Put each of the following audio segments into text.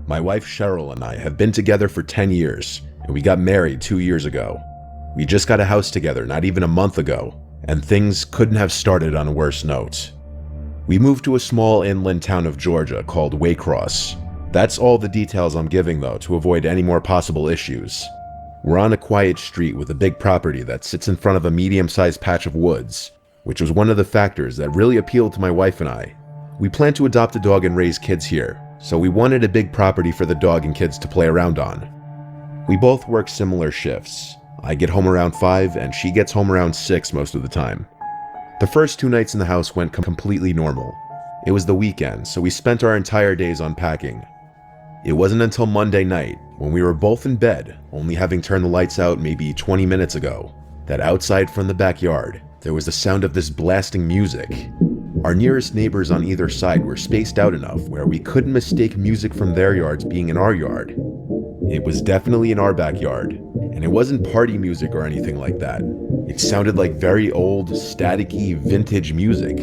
My wife Cheryl and I have been together for 10 years, and we got married 2 years ago. We just got a house together not even a month ago, and things couldn't have started on a worse note. We moved to a small inland town of Georgia called Waycross. That's all the details I'm giving though, to avoid any more possible issues. We're on a quiet street with a big property that sits in front of a medium-sized patch of woods, which was one of the factors that really appealed to my wife and I. We plan to adopt a dog and raise kids here, so we wanted a big property for the dog and kids to play around on. We both work similar shifts. I get home around 5 and she gets home around 6 most of the time. The first 2 nights in the house went completely normal. It was the weekend, so we spent our entire days unpacking. It wasn't until Monday night, when we were both in bed, only having turned the lights out maybe 20 minutes ago, that outside from the backyard, there was the sound of this blasting music. Our nearest neighbors on either side were spaced out enough where we couldn't mistake music from their yards being in our yard. It was definitely in our backyard, and it wasn't party music or anything like that. It sounded like very old, staticky, vintage music.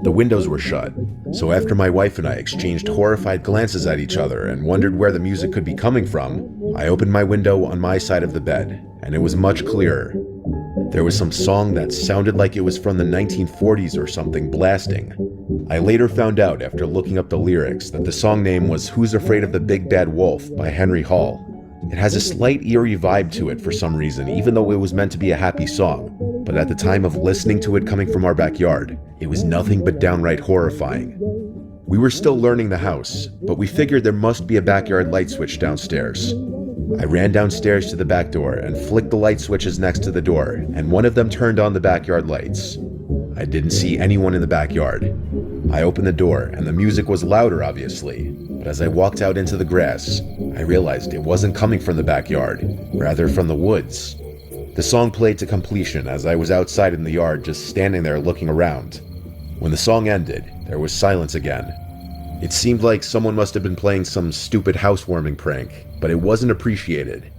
The windows were shut, so after my wife and I exchanged horrified glances at each other and wondered where the music could be coming from, I opened my window on my side of the bed, and it was much clearer. There was some song that sounded like it was from the 1940s or something blasting. I later found out after looking up the lyrics that the song name was Who's Afraid of the Big Bad Wolf by Henry Hall. It has a slight eerie vibe to it for some reason, even though it was meant to be a happy song. But at the time of listening to it coming from our backyard, it was nothing but downright horrifying. We were still learning the house, but we figured there must be a backyard light switch downstairs. I ran downstairs to the back door and flicked the light switches next to the door, and one of them turned on the backyard lights. I didn't see anyone in the backyard. I opened the door, and the music was louder, obviously, but as I walked out into the grass, I realized it wasn't coming from the backyard, rather from the woods. The song played to completion as I was outside in the yard just standing there looking around. When the song ended, there was silence again. It seemed like someone must have been playing some stupid housewarming prank, but it wasn't appreciated.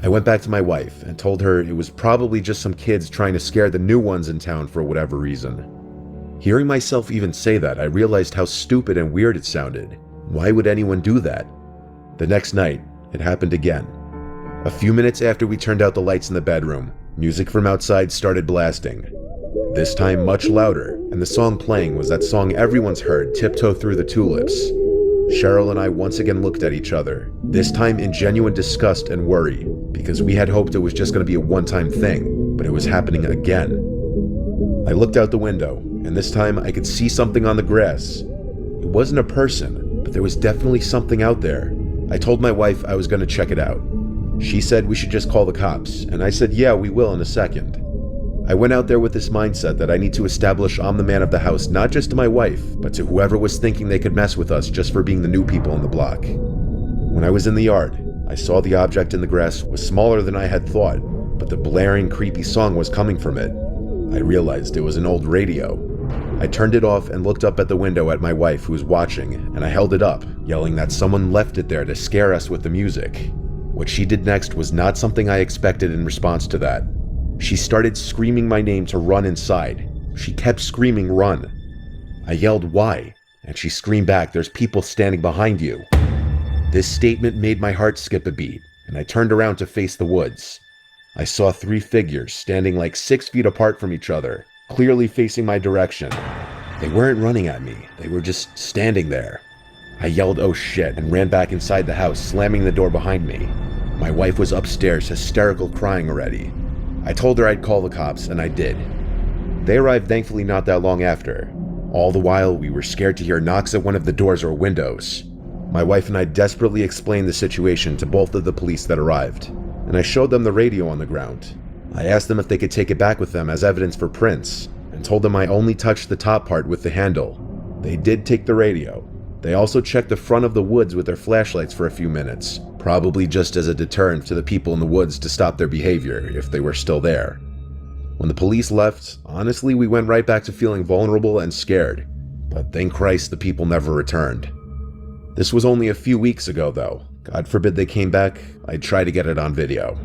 I went back to my wife and told her it was probably just some kids trying to scare the new ones in town for whatever reason. Hearing myself even say that, I realized how stupid and weird it sounded. Why would anyone do that? The next night, it happened again. A few minutes after we turned out the lights in the bedroom, music from outside started blasting. This time much louder, and the song playing was that song everyone's heard, Tiptoe Through the Tulips. Cheryl and I once again looked at each other, this time in genuine disgust and worry, because we had hoped it was just going to be a one-time thing, but it was happening again. I looked out the window, and this time I could see something on the grass. It wasn't a person, but there was definitely something out there. I told my wife I was going to check it out. She said we should just call the cops, and I said yeah, we will in a second. I went out there with this mindset that I need to establish I'm the man of the house, not just to my wife, but to whoever was thinking they could mess with us just for being the new people in the block. When I was in the yard, I saw the object in the grass was smaller than I had thought, but the blaring, creepy song was coming from it. I realized it was an old radio. I turned it off and looked up at the window at my wife who was watching, and I held it up, yelling that someone left it there to scare us with the music. What she did next was not something I expected in response to that. She started screaming my name to run inside. She kept screaming, "Run." I yelled, "Why?" And she screamed back, "There's people standing behind you." This statement made my heart skip a beat, and I turned around to face the woods. I saw 3 figures standing like 6 feet apart from each other, clearly facing my direction. They weren't running at me, they were just standing there. I yelled, "Oh shit," and ran back inside the house, slamming the door behind me. My wife was upstairs, hysterical, crying already. I told her I'd call the cops, and I did. They arrived thankfully not that long after. All the while, we were scared to hear knocks at one of the doors or windows. My wife and I desperately explained the situation to both of the police that arrived, and I showed them the radio on the ground. I asked them if they could take it back with them as evidence for prints, and told them I only touched the top part with the handle. They did take the radio. They also checked the front of the woods with their flashlights for a few minutes, probably just as a deterrent to the people in the woods to stop their behavior if they were still there. When the police left, honestly, we went right back to feeling vulnerable and scared, but thank Christ the people never returned. This was only a few weeks ago though. God forbid they came back, I'd try to get it on video.